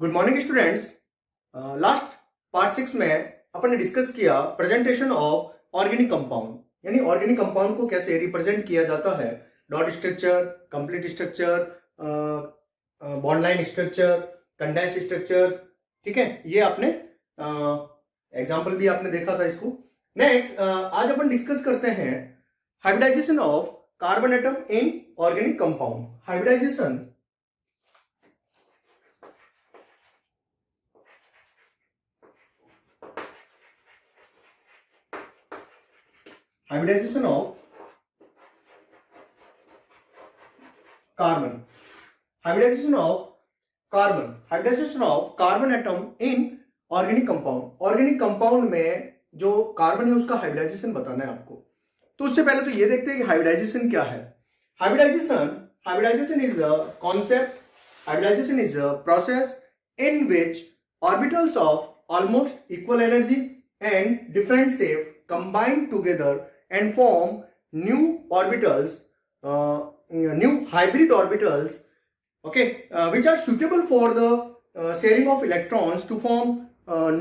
Good morning students. Last part 6 में अपन ने discuss किया प्रेजेंटेशन ऑफ ऑर्गेनिक कंपाउंड, यानी ऑर्गेनिक कंपाउंड को कैसे रिप्रेजेंट किया जाता है। Dot structure, complete structure, bond line structure, condense structure. ठीक है, ये आपने एग्जाम्पल भी आपने देखा था इसको। नेक्स्ट आज अपन डिस्कस करते हैं hybridization of carbon atom in organic compound. हाइब्रिडाइजेशन of carbon, hybridization of carbon atom in organic compound। Organic compound में जो कार्बन है उसका हाइब्रिडाइजेशन बताना है आपको। तो उससे पहले तो ये देखते हैं कि हाइब्रिडाइजेशन क्या है। Hybridization is a concept, hybridization is a process in which orbitals of almost equal energy and different shape combine together and form new orbitals, new hybrid orbitals, okay, which are suitable for the sharing of electrons to form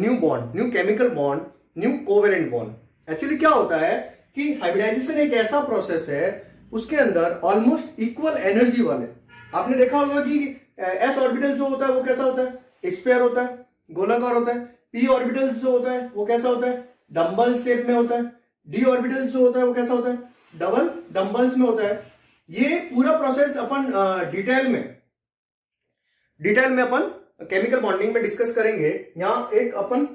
new bond, new chemical bond, new covalent bond। Actually क्या होता है कि hybridisation एक ऐसा process है उसके अंदर almost equal energy वाले, आपने देखा होगा कि एस ऑर्बिटल जो होता है वो कैसा होता है, स्फीयर होता है, गोलाकार होता है। पी ऑर्बिटल्स जो होता है वो कैसा होता है, डंबल शेप में होता है। डी ऑर्बिटल्स जो होता है वो कैसा होता है, डबल डंबल्स में होता है। ये पूरा प्रोसेस अपन डिटेल में अपन केमिकल बॉन्डिंग में डिस्कस करेंगे। यहाँ एक अपन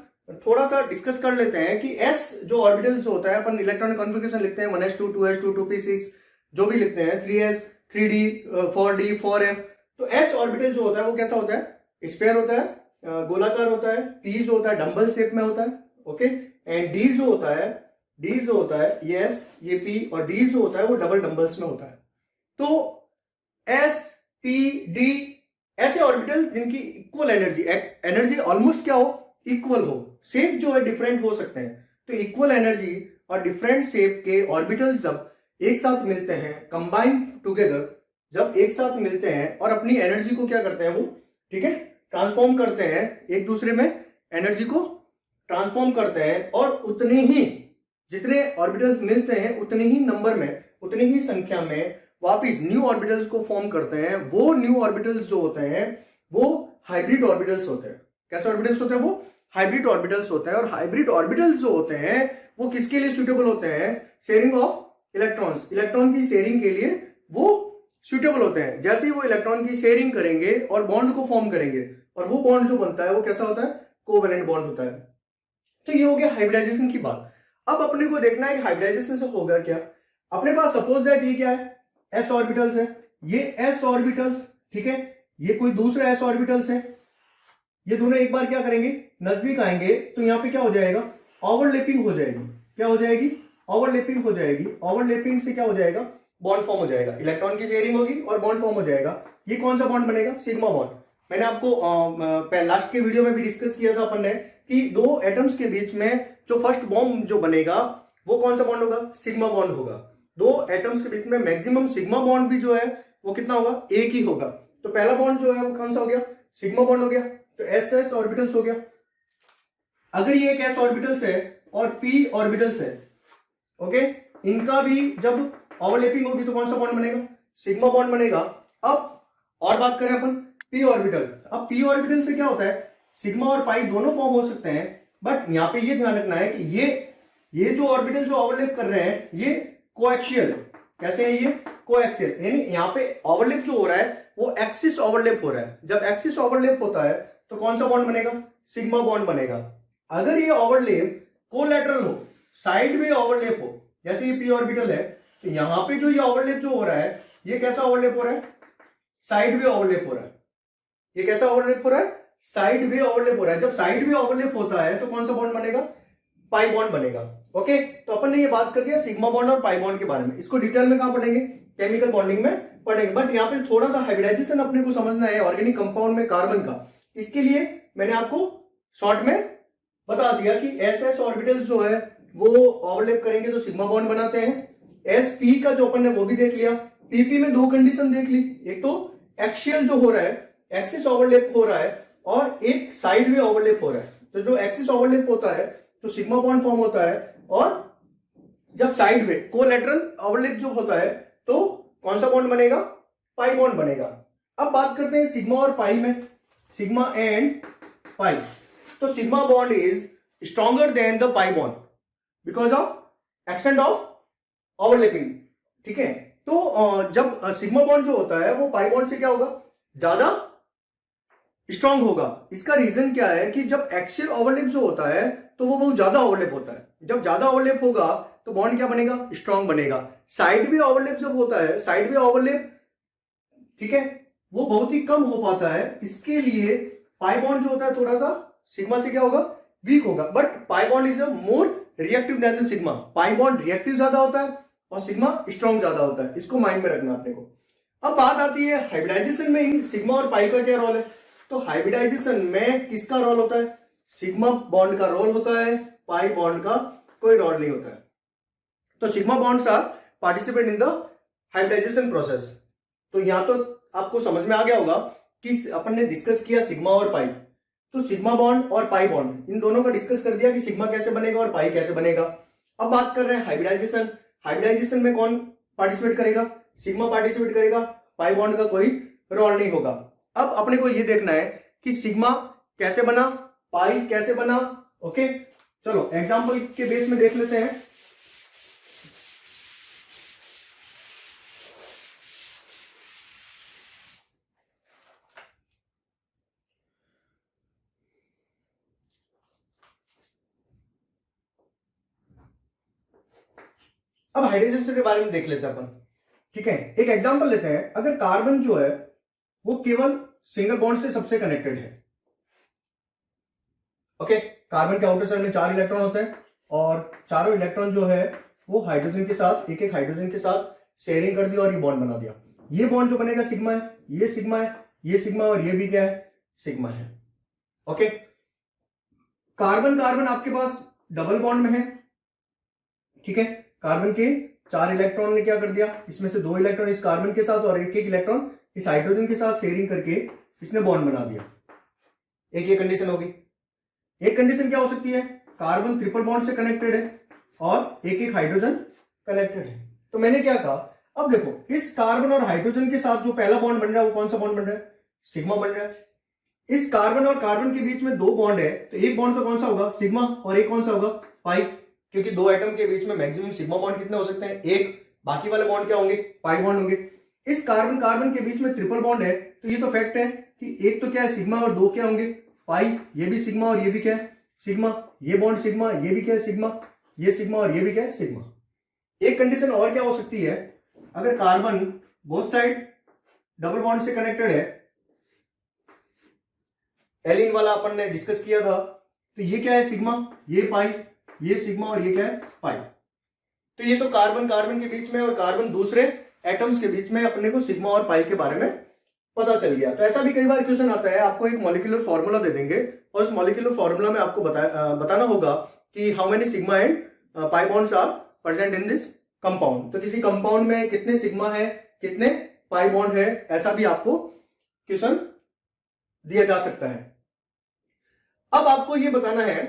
थोड़ा सा डिस्कस कर लेते हैं कि एस जो ऑर्बिटल्स होता है, अपन इलेक्ट्रॉनिक कॉन्फ़िगरेशन लिखते हैं 1s2 2s2 2p6 जो भी लिखते हैं, 3s 3d 4d 4f। तो एस ऑर्बिटल जो होता है वो कैसा होता है, स्फीयर होता है, गोलाकार होता है। पी जो होता है डंबल शेप में होता है, ओके। एंड डी जो होता है ये पी, और डी जो होता है वो डबल डंबल्स में होता है। तो एस पी डी ऐसे ऑर्बिटल जिनकी इक्वल एनर्जी ऑलमोस्ट क्या हो, इक्वल हो, शेप जो है डिफरेंट हो सकते हैं। तो इक्वल एनर्जी और डिफरेंट शेप के ऑर्बिटल जब एक साथ मिलते हैं, कंबाइन टुगेदर, जब एक साथ मिलते हैं और अपनी एनर्जी को क्या करते हैं वो, ठीक है, ट्रांसफॉर्म करते हैं, एक दूसरे में एनर्जी को ट्रांसफॉर्म करते हैं, और उतने ही जितने ऑर्बिटल्स मिलते हैं उतने ही नंबर में, उतनी ही संख्या में वापिस न्यू ऑर्बिटल्स को फॉर्म करते हैं। वो न्यू ऑर्बिटल्स जो होते हैं वो हाइब्रिड ऑर्बिटल्स होते हैं। कैसे ऑर्बिटल्स होते हैं, वो हाइब्रिड ऑर्बिटल्स होते हैं। और हाइब्रिड ऑर्बिटल्स जो होते हैं वो किसके लिए सुटेबल होते हैं, शेयरिंग ऑफ इलेक्ट्रॉन्स, इलेक्ट्रॉन की शेयरिंग के लिए वो सुटेबल होते हैं। जैसे ही वो इलेक्ट्रॉन की शेयरिंग करेंगे और बॉन्ड को फॉर्म करेंगे, और वो बॉन्ड जो बनता है वो कैसा होता है, कोवेलेंट बॉन्ड होता है। तो ये हो गया हाइब्रिडाइजेशन की बात। अब अपने को देखना है कि हाइब्रिडाइजेशन से होगा क्या। अपने पास सपोज दैट ये क्या है, एस ऑर्बिटल्स है, ये एस ऑर्बिटल्स, ठीक है, ये कोई दूसरा एस ऑर्बिटल्स है। ये दोनों एक बार क्या करेंगे, नजदीक आएंगे, तो यहां पे क्या हो जाएगा, ओवरलैपिंग हो जाएगी। क्या हो जाएगी, ओवरलैपिंग हो जाएगी। ओवरलैपिंग से क्या हो जाएगा, बॉन्ड फॉर्म हो जाएगा, इलेक्ट्रॉन की शेयरिंग होगी और बॉन्ड फॉर्म हो जाएगा। ये कौन सा बॉन्ड बनेगा, सिग्मा बॉन्ड। मैंने आपको लास्ट के वीडियो में भी डिस्कस किया था अपन ने कि दो एटम्स के बीच में जो फर्स्ट बॉन्ड जो बनेगा वो कौन सा बॉन्ड होगा, सिग्मा बॉन्ड होगा। दो एटम्स के बीच में मैक्सिमम सिग्मा बॉन्ड भी जो है वो कितना होगा, एक ही होगा। तो पहला बॉन्ड जो है वो कौन सा हो गया, सिग्मा बॉन्ड हो गया। तो एस एस ऑर्बिटल्स हो गया। अगर ये एक एस ऑर्बिटल्स है और पी ऑर्बिटल्स है, ओके, इनका भी जब ओवरलैपिंग होगी तो कौन सा बॉन्ड बनेगा, सिग्मा बॉन्ड बनेगा। अब और बात करें अपन पी ऑर्बिटल। अब पी ऑर्बिटल से क्या होता है, सिग्मा और पाई दोनों फॉर्म हो सकते हैं, बट यहां पे ये ध्यान रखना है कि ये जो ऑर्बिटल जो ओवरलैप कर रहे हैं ये कोएक्सियल, कैसे है, ये कोएक्सियल, यानी यहाँ पे ओवरलैप जो हो रहा है वो एक्सिस ओवरलैप हो रहा है। जब एक्सिस ओवरलैप होता है तो कौन सा बॉन्ड बनेगा, सिग्मा बॉन्ड बनेगा। अगर ये ओवरलैप कोलैटरल हो, साइड में ओवरलैप हो, जैसे ये पी ऑर्बिटल है, तो यहां पे जो ये ओवरलैप जो हो रहा है ये कैसा ओवरलैप हो रहा है, साइड वे ओवरलैप हो रहा है। ये कैसा ओवरलैप हो रहा है, साइड वे ओवरलैप हो रहा है। जब साइड वे ओवरलैप होता है तो कौन सा बॉन्ड बनेगा, पाई बॉन्ड बनेगा। ओके, तो अपन ने ये बात कर दिया सिग्मा बॉन्ड और पाई बॉन्ड के बारे में। इसको डिटेल में कहां पढ़ेंगे, केमिकल बॉन्डिंग में पढ़ेंगे। बट यहाँ पे थोड़ा सा हाइब्रिडाइजेशन अपने को समझना है ऑर्गेनिक कंपाउंड में कार्बन का। इसके लिए मैंने आपको शॉर्ट में बता दिया कि एस एस ऑर्बिटल्स जो है वो ओवरलैप करेंगे तो सिग्मा बॉन्ड बनाते हैं। एस पी का जो अपन ने वो भी देख लिया। पीपी में दो कंडीशन देख ली, एक तो एक्सियल जो हो रहा है, एक्सिस ओवरलैप हो रहा है, और एक साइड वे ओवरलैप हो रहा है। तो जो एक्सिस ओवरलैप होता है तो सिग्मा बॉन्ड फॉर्म होता है, और जब साइड वे कोलैटरल ओवरलैप जो होता है तो कौन सा बॉन्ड बनेगा? पाई बॉन्ड बनेगा। अब बात करते हैं सिग्मा और पाई में, सिग्मा एंड पाई। तो sigma bond is stronger than the pi bond because of extent of overlapping. ठीक है, तो जब सिग्मा बॉन्ड जो होता है वो पाई बॉन्ड से क्या होगा? ज्यादा स्ट्रांग होगा। इसका रीजन क्या है कि जब एक्सियल ओवरलैप जो होता है तो वो बहुत ज्यादा ओवरलैप होता है। जब ज्यादा ओवरलैप होगा तो बॉन्ड क्या बनेगा? स्ट्रांग बनेगा। साइड वे ओवरलैप जब होता है, साइड वे ओवरलैप, ठीक है, वो बहुत ही कम हो पाता है। इसके लिए पाई बॉन्ड जो होता है थोड़ा सा सिग्मा से क्या होगा? वीक होगा। But pi bond is a more reactive than the sigma. Pi bond reactive ज्यादा होता है और सिग्मा स्ट्रांग ज्यादा होता है। इसको माइंड में रखना अपने को। अब बात आती है हाइब्रिडाइजेशन में सिग्मा और पाई का क्या रोल है। तो हाइब्रिडाइजेशन में किसका रोल होता है? सिग्मा बॉन्ड का रोल होता है, पाई बॉन्ड का कोई रोल नहीं होता है। तो sigma bonds are participate in the hybridization process. तो यहां तो आपको समझ में आ गया होगा कि अपन ने डिस्कस किया सिग्मा और पाई। तो सिग्मा बॉन्ड और पाई बॉन्ड इन दोनों का डिस्कस कर दिया कि सिग्मा कैसे बनेगा और पाई कैसे बनेगा। अब बात कर रहे हैं हाइब्रिडाइजेशन। हाइब्रिडाइजेशन में कौन पार्टिसिपेट करेगा? सिग्मा पार्टिसिपेट करेगा, पाई बॉन्ड का कोई रोल नहीं होगा। अब अपने को ये देखना है कि सिग्मा कैसे बना, पाई कैसे बना। ओके, चलो एग्जांपल के बेस में देख लेते हैं। अब हाइब्रिडाइजेशन के बारे में देख लेते हैं अपन। ठीक है, एक एग्जांपल लेते हैं। अगर कार्बन जो है वो केवल सिंगल बॉन्ड से सबसे कनेक्टेड है। ओके, कार्बन के आउटर शेल में 4 इलेक्ट्रॉन होते हैं और चारों इलेक्ट्रॉन जो है वो हाइड्रोजन के साथ, एक एक हाइड्रोजन के साथ शेयरिंग कर दिया और ये बॉन्ड बना दिया। ये बॉन्ड जो बनेगा सिग्मा है, ये सिग्मा है, ये सिग्मा, और ये भी क्या है? सिग्मा है। ओके, कार्बन कार्बन आपके पास डबल बॉन्ड में है। ठीक है, कार्बन के 4 इलेक्ट्रॉन ने क्या कर दिया, इसमें से 2 इलेक्ट्रॉन इस कार्बन के साथ और एक एक इलेक्ट्रॉन इस हाइड्रोजन के साथ शेयरिंग करके इसने बॉन्ड बना दिया। एक ये कंडीशन होगी। एक कंडीशन क्या हो सकती है? कार्बन ट्रिपल बॉन्ड से कनेक्टेड है और एक एक हाइड्रोजन कनेक्टेड है। तो मैंने क्या कहा, अब देखो इस कार्बन और हाइड्रोजन के साथ जो पहला बॉन्ड बन रहा है वो कौन सा बॉन्ड बन रहा है? सिग्मा बन रहा है। इस कार्बन और कार्बन के बीच में 2 बॉन्ड है, तो एक बॉन्ड तो कौन सा होगा? सिग्मा, और एक कौन सा होगा? पाई, क्योंकि 2 एटम के बीच में मैक्सिमम सिग्मा बॉन्ड कितने हो सकते हैं? एक। बाकी वाले बॉन्ड क्या होंगे? पाई बॉन्ड होंगे। इस कार्बन कार्बन के बीच में ट्रिपल बॉन्ड है, तो ये तो फैक्ट है कि एक तो क्या है? सिग्मा, और 2 क्या होंगे? पाई। ये भी सिग्मा और ये भी क्या है? सिग्मा। ये बॉन्ड सिग्मा, ये भी क्या है? सिग्मा। ये सिग्मा और ये भी क्या है? सिग्मा। एक कंडीशन और क्या हो सकती है, अगर carbon both side double bond से कनेक्टेड है, एलिन वाला अपन ने डिस्कस किया था, तो ये क्या है? सिग्मा, ये पाई, ये सिग्मा और ये क्या है? पाई। तो ये तो कार्बन कार्बन के बीच में और कार्बन दूसरे एटम्स के बीच में अपने को सिग्मा और पाई के बारे में पता चल गया। तो ऐसा भी कई बार क्वेश्चन आता है, आपको एक मॉलिक्यूलर फॉर्मूला दे देंगे और उस मॉलिक्यूलर फॉर्मूला में आपको बताना होगा कि how many sigma and pi bonds are present in this compound. तो किसी कंपाउंड में कितने सिग्मा है, कितने पाई बॉन्ड है, ऐसा भी आपको क्वेश्चन दिया जा सकता है। अब आपको ये बताना है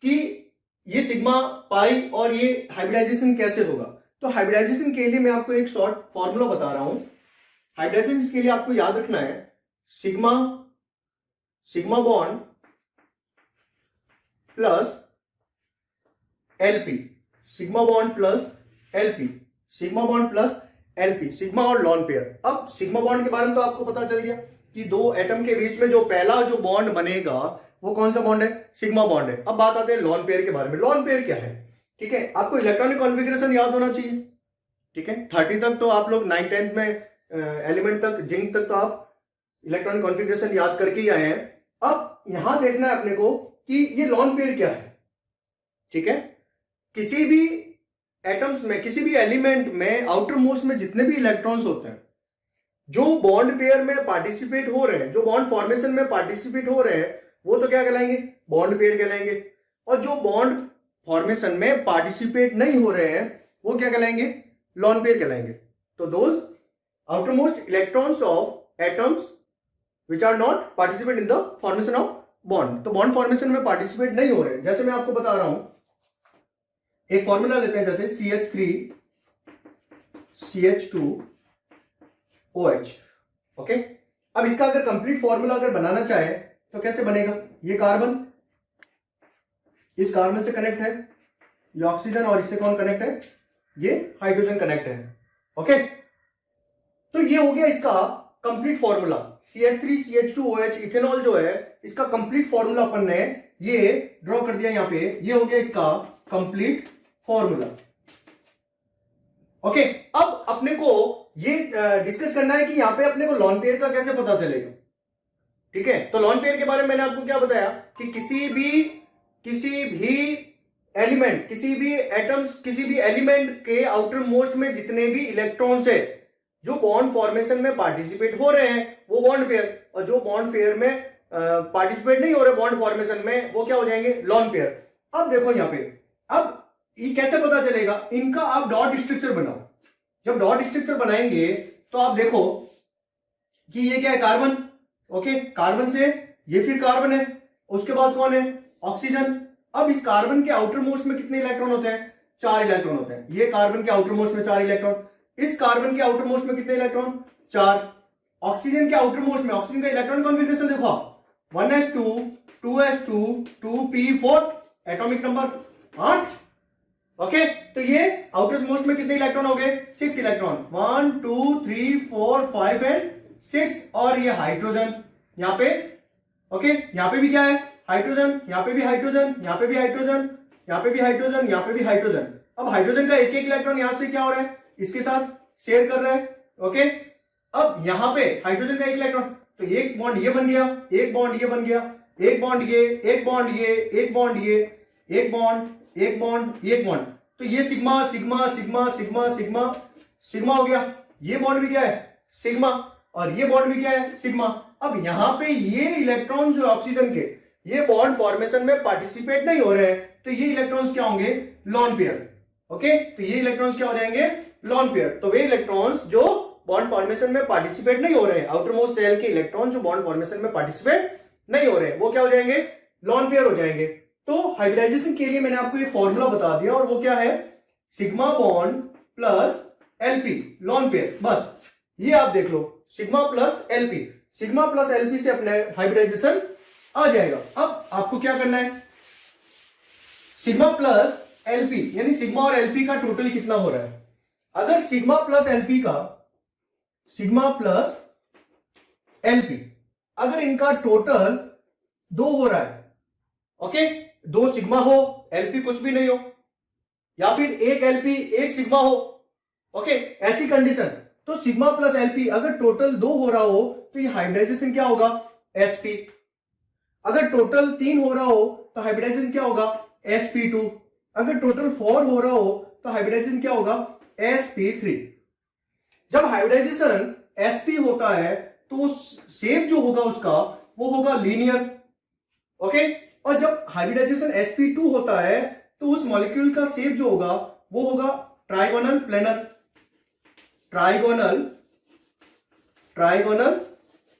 कि ये सिग्मा, पाई और ये हाइब्रिडाइजेशन कैसे होगा। तो हाइब्रिडाइजेशन के लिए मैं आपको एक शॉर्ट फॉर्मूला बता रहा हूं। हाइब्रिडाइजेशन के लिए आपको याद रखना है sigma, sigma bond plus LP, sigma bond plus LP, sigma bond plus LP, sigma और लॉन पेयर। अब सिग्मा बॉन्ड के बारे में तो आपको पता चल गया कि 2 एटम के बीच में जो पहला जो बॉन्ड बनेगा वो कौन सा बॉन्ड है? सिग्मा बॉन्ड है। अब बात आते हैं लॉन पेयर के बारे में। लॉन पेयर क्या है? ठीक है, आपको इलेक्ट्रॉनिक कॉन्फ़िगरेशन याद होना चाहिए। ठीक है, 30 तक तो आप लोग 9th 10th में एलिमेंट तक, जिंक तक तो आप इलेक्ट्रॉनिक कॉन्फ़िगरेशन याद करके ही आए हैं। अब यहां देखना है अपने को कि ये लॉन पेयर क्या है। ठीक है, किसी भी एटम्स में, किसी भी एलिमेंट में आउटर मोस्ट में जितने भी इलेक्ट्रॉन्स होते हैं, जो बॉन्ड पेयर में पार्टिसिपेट हो रहे हैं, जो बॉन्ड फॉर्मेशन में पार्टिसिपेट हो रहे हैं, वो तो क्या कहलाएंगे? बॉन्ड पेयर कहलाएंगे। और जो बॉन्ड फॉर्मेशन में पार्टिसिपेट नहीं हो रहे हैं वो क्या कहलाएंगे? लॉन पेयर कहलाएंगे। तो those outermost electrons of atoms which are not participate in the formation of bond. तो बॉन्ड फॉर्मेशन में पार्टिसिपेट नहीं हो रहे। जैसे मैं आपको बता रहा हूं, एक फॉर्मूला लेते हैं, जैसे CH3CH2OH। ओके, अब इसका अगर कंप्लीट फॉर्मूला अगर बनाना चाहे तो कैसे बनेगा? ये कार्बन इस कार्बन से कनेक्ट है, ये ऑक्सीजन, और इससे कौन कनेक्ट है? ये हाइड्रोजन कनेक्ट है। ओके, तो ये हो गया इसका कंप्लीट फॉर्मूला। CH3CH2OH इथेनॉल जो है, इसका कंप्लीट फॉर्मूला अपन ने ये ड्रॉ कर दिया यहां पे। ये हो गया इसका कंप्लीट फॉर्मूला। ओके, अब अपने को ये डिस्कस करना है कि यहां पे अपने को लॉन पेयर का कैसे पता चलेगा। ठीक है, तो लॉन पेयर के बारे में मैंने आपको क्या बताया कि किसी भी एलिमेंट, किसी भी एटम्स, किसी भी एलिमेंट के आउटर मोस्ट में जितने भी इलेक्ट्रॉन्स है जो बॉन्ड फॉर्मेशन में पार्टिसिपेट हो रहे हैं वो बॉन्ड पेयर, और जो बॉन्ड पेयर में पार्टिसिपेट नहीं हो रहे बॉन्ड फॉर्मेशन में वो क्या हो जाएंगे? Lone pair. अब देखो यहां पे, अब ये कैसे पता चलेगा? इनका आप डॉट स्ट्रक्चर बनाओ। जब डॉट स्ट्रक्चर बनाएंगे तो आप देखो कि ये क्या है? कार्बन। ओके, कार्बन से ये फिर कार्बन है, उसके बाद कौन है? ऑक्सीजन। अब इस कार्बन के आउटर मोस्ट में कितने इलेक्ट्रॉन होते हैं? 4 इलेक्ट्रॉन होते हैं। ये कार्बन के आउटर मोस्ट में 4 इलेक्ट्रॉन, इस कार्बन के आउटर मोस्ट में कितने इलेक्ट्रॉन? 4। ऑक्सीजन के आउटर मोस्ट में, ऑक्सीजन का इलेक्ट्रॉन कॉन्फ़िगरेशन देखो आप, 1s2 2s2 2p4, atomic number 8। Okay, तो ये आउटर मोस्ट में कितने इलेक्ट्रॉन हो गए? 6 इलेक्ट्रॉन, 1 2 3 4 5 एंड 6। और ये हाइड्रोजन यहां पे। ओके, यहां पे भी क्या है? हाइड्रोजन। यहां पे भी हाइड्रोजन, यहां पे भी हाइड्रोजन, यहां पे भी हाइड्रोजन, यहां पे भी हाइड्रोजन। अब हाइड्रोजन का एक एक इलेक्ट्रॉन यहां से क्या हो रहा है? इसके साथ शेयर कर रहा है। ओके, अब यहां पे हाइड्रोजन का एक इलेक्ट्रॉन, तो एक बॉन्ड ये बन गया, एक बॉन्ड ये बन गया, एक बॉन्ड ये, एक बॉन्ड ये, एक बॉन्ड ये, एक बॉन्ड, एक बॉन्ड, एक बॉन्ड। तो ये sigma sigma sigma sigma sigma sigma हो गया। ये बॉन्ड भी क्या है? सिग्मा। और ये बॉन्ड भी क्या है? सिग्मा। अब यहां पे ये इलेक्ट्रॉन जो ऑक्सीजन के, ये बॉन्ड फॉर्मेशन में पार्टिसिपेट नहीं हो रहे हैं, तो ये इलेक्ट्रॉन्स क्या होंगे? Lone pair. ओके, तो ये इलेक्ट्रॉन्स क्या हो जाएंगे? Lone pair. तो वे इलेक्ट्रॉन्स जो बॉन्ड फॉर्मेशन में पार्टिसिपेट नहीं हो रहे हैं, आउटर मोस्ट शेल के इलेक्ट्रॉन जो बॉन्ड फॉर्मेशन में पार्टिसिपेट नहीं हो रहे हैं, वो क्या हो जाएंगे? लॉन पेयर हो जाएंगे। तो हाइब्रिडाइजेशन के लिए मैंने आपको एक फॉर्मूला बता दिया, और वो क्या है? Sigma bond plus LP, lone pair. बस ये आप देख लो, sigma plus LP, sigma plus LP से अपने हाइब्रिडाइजेशन आ जाएगा। अब आपको क्या करना है? सिग्मा प्लस एलपी, यानी सिग्मा और एलपी का टोटल कितना हो रहा है? अगर सिग्मा प्लस एलपी का, सिग्मा प्लस एलपी, अगर इनका टोटल 2 हो रहा है, ओके, 2 सिग्मा हो, एलपी कुछ भी नहीं हो, या फिर 1 एलपी 1 सिग्मा हो, ओके, ऐसी कंडीशन, तो सिग्मा प्लस एलपी अगर टोटल 2 हो रहा हो तो ये हाइब्रिडाइजेशन क्या होगा? sp। अगर टोटल 3 हो रहा हो तो हाइब्रिडाइजेशन क्या होगा? sp2। अगर टोटल 4 हो रहा हो तो हाइब्रिडाइजेशन क्या होगा? sp3। जब हाइब्रिडाइजेशन sp होता है तो शेप जो होगा उसका वो होगा लीनियर। ओके, और जब हाइब्रिडाइजेशन sp2 होता है तो उस मॉलिक्यूल का शेप जो होगा वो होगा trigonal planar, trigonal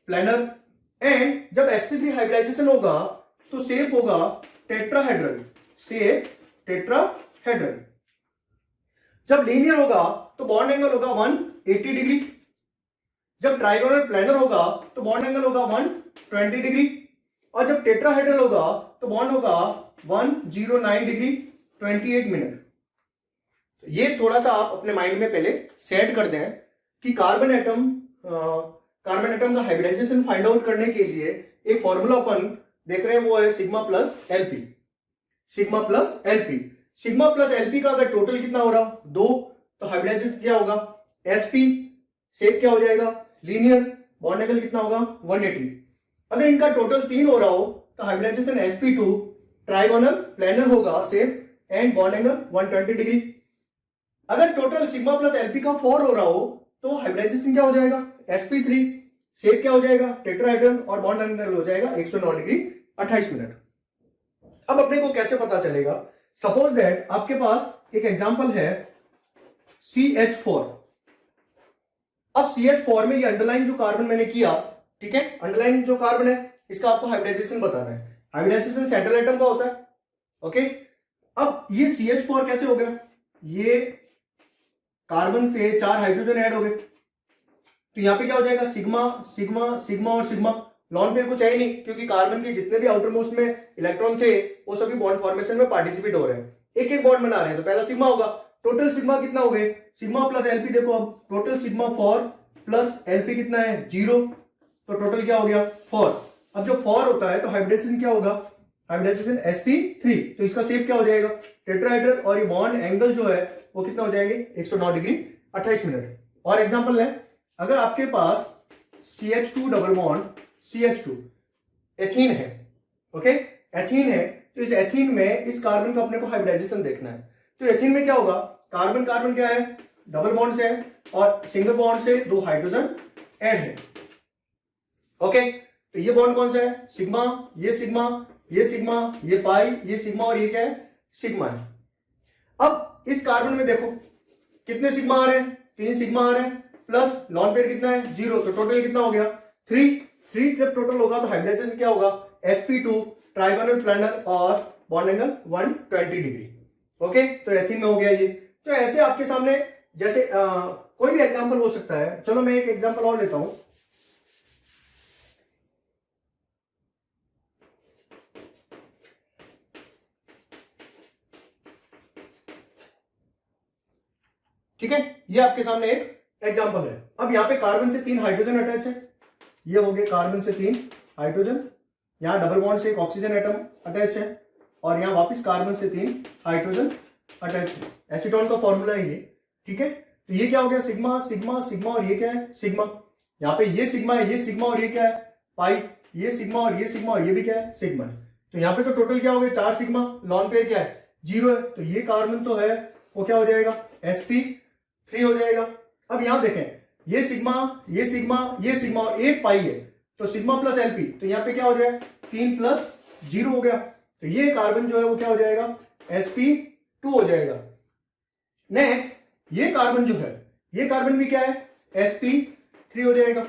planar. And जब sp3 हाइब्रिडाइजेशन होगा तो शेप होगा टेट्राहेड्रल, शेप टेट्राहेड्रल। जब लीनियर होगा तो बॉन्ड एंगल होगा 180 डिग्री। जब ट्राइगोनल प्लेनर होगा तो बॉन्ड एंगल होगा 120 डिग्री। और जब टेट्राहेड्रल होगा तो बॉन्ड होगा 109 डिग्री 28 मिनट। ये थोड़ा सा आप अपने माइंड में पहले सेट कर दें कि कार्बन एटम का हाइब्रिडाइजेशन फाइंड आउट करने के लिए एक फॉर्मूला अपन देख रहे हैं, वो है sigma plus LP. Sigma plus LP, sigma plus LP का अगर टोटल कितना हो रहा? 2, तो हाइब्रिडाइजेशन क्या होगा? sp, शेप क्या हो जाएगा? लीनियर, बॉन्ड एंगल कितना होगा? 180। अगर इनका टोटल 3 हो रहा हो तो हाइब्रिडाइजेशन sp2, ट्राइगोनल प्लेनर होगा shape, and bond angle 120 degree. अगर टोटल सिग्मा प्लस एलपी का 4 हो रहा हो तो हाइब्रिडाइजेशन क्या हो जाएगा? sp3, शेप क्या हो जाएगा? टेट्राहेड्रल, और बॉन्ड एंगल हो जाएगा 109 डिग्री 28 मिनट। अब अपने को कैसे पता चलेगा? सपोज दैट आपके पास एक एग्जांपल है CH4। अब CH4 में ये अंडरलाइन जो कार्बन मैंने किया, ठीक है, अंडरलाइन जो कार्बन है इसका आपको हाइब्रिडाइजेशन बताना है। हाइब्रिडाइजेशन सेंट्रल एटम का होता है। ओके, अब ये CH4 कैसे हो गया, ये कार्बन से 4 हाइड्रोजन ऐड हो गए, तो यहां पे क्या हो जाएगा, सिग्मा सिग्मा सिग्मा और सिग्मा। लॉन पेयर कुछ है ही नहीं, क्योंकि कार्बन के जितने भी आउटर मोस्ट में इलेक्ट्रॉन थे वो सभी बॉन्ड फॉर्मेशन में पार्टिसिपेट हो रहे हैं, एक एक बॉन्ड बना रहे हैं, तो पहला सिग्मा होगा। टोटल सिग्मा कितना हो गए, सिग्मा प्लस एलपी, देखो अब टोटल सिग्मा 4 प्लस एलपी कितना है 0, तो टोटल क्या हो गया 4। अब जब 4 होता है तो हाइब्रिडेशन क्या होगा, हाइब्रिडाइजेशन sp3, तो इसका शेप क्या हो जाएगा टेट्राहेड्रल, और ये बॉन्ड एंगल जो है वो कितना हो जाएंगे 109 डिग्री 28 मिनट। और एग्जांपल है, अगर आपके पास CH2 double bond CH2 ethene है, ओके, एथीन है, तो इस एथीन में इस कार्बन का अपने को हाइब्रिडाइजेशन देखना है। तो एथीन में क्या होगा, कार्बन कार्बन क्या है, डबल बॉन्ड से है, और सिंगल बॉन्ड से 2 हाइड्रोजन ऐड है। ओके, तो ये बॉन्ड कौन सा है, सिग्मा, ये सिग्मा, ये सिग्मा, ये पाई, ये सिग्मा, और ये क्या है सिग्मा है। अब इस कार्बन में देखो कितने सिग्मा आ रहे हैं, 3 सिग्मा आ रहे हैं, प्लस लॉन पेयर कितना है 0, तो टोटल कितना हो गया 3 जब टोटल होगा तो हाइब्रिडाइजेशन क्या होगा sp2 ट्राइगोनल प्लानर और बॉन्ड एंगल 120 डिग्री। ओके, तो एथीन में हो गया ये। तो ऐसे आपके सामने जैसे कोई भी एग्जांपल हो सकता है। चलो मैं एक एग्जांपल और लेता हूं। ठीक है, ये आपके सामने एक एग्जांपल है। अब यहाँ पे कार्बन से 3 हाइड्रोजन अटैच है, ये हो गए कार्बन से 3 हाइड्रोजन, यहाँ डबल बॉन्ड से एक ऑक्सीजन एटम अटैच है, और यहाँ वापस कार्बन से 3 हाइड्रोजन अटैच है। एसीटोन का फॉर्मूला है ये, ठीक है। तो ये क्या हो गया सिग्मा सिग्मा सिग्मा, और ये क्या है सिग्मा, यहाँ पे ये सिग्मा है, ये सिग्मा, और ये क्या है पाई, ये सिग्मा और ये सिग्मा, और ये भी क्या है सिग्मा है। तो यहाँ पे तो टोटल क्या हो गया 4 सिग्मा, लॉन पेयर क्या है 0 है, तो ये कार्बन तो है वो क्या हो जाएगा sp3 हो जाएगा। अब यहां देखें, ये सिग्मा ये सिग्मा ये सिग्मा और एक पाई है, तो सिग्मा प्लस एलपी, तो यहाँ पे क्या हो जाएगा 3 प्लस 0 हो गया, तो ये कार्बन जो है वो क्या हो जाएगा sp2 हो जाएगा। नेक्स्ट ये कार्बन जो है, ये कार्बन भी क्या है sp3 हो जाएगा,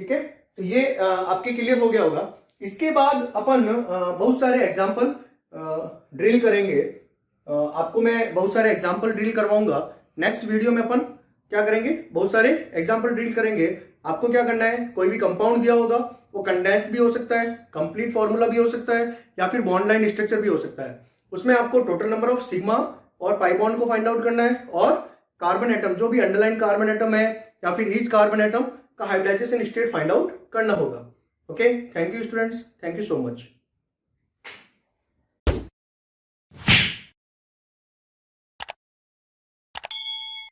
ठीक है। तो ये आपके क्लियर हो गया होगा। इसके बाद अपन बहुत सारे एग्जाम्पल ड्रिल करेंगे, आपको मैं बहुत सारे एग्जाम्पल ड्रिल करवाऊंगा। नेक्स्ट वीडियो में अपन क्या करेंगे, बहुत सारे एग्जाम्पल ड्रिल करेंगे। आपको क्या करना है, कोई भी कंपाउंड दिया होगा, वो कंडेंस्ड भी हो सकता है, कंप्लीट फॉर्मूला भी हो सकता है, या फिर बॉन्ड लाइन स्ट्रक्चर भी हो सकता है। उसमें आपको टोटल नंबर ऑफ सिग्मा और पाई बॉन्ड को फाइंड आउट करना है, और कार्बन एटम जो भी अंडरलाइन कार्बन एटम है या फिर ईच कार्बन एटम का हाइब्रिडाइजेशन स्टेट फाइंड आउट करना होगा। Okay, thank you students, thank you so much.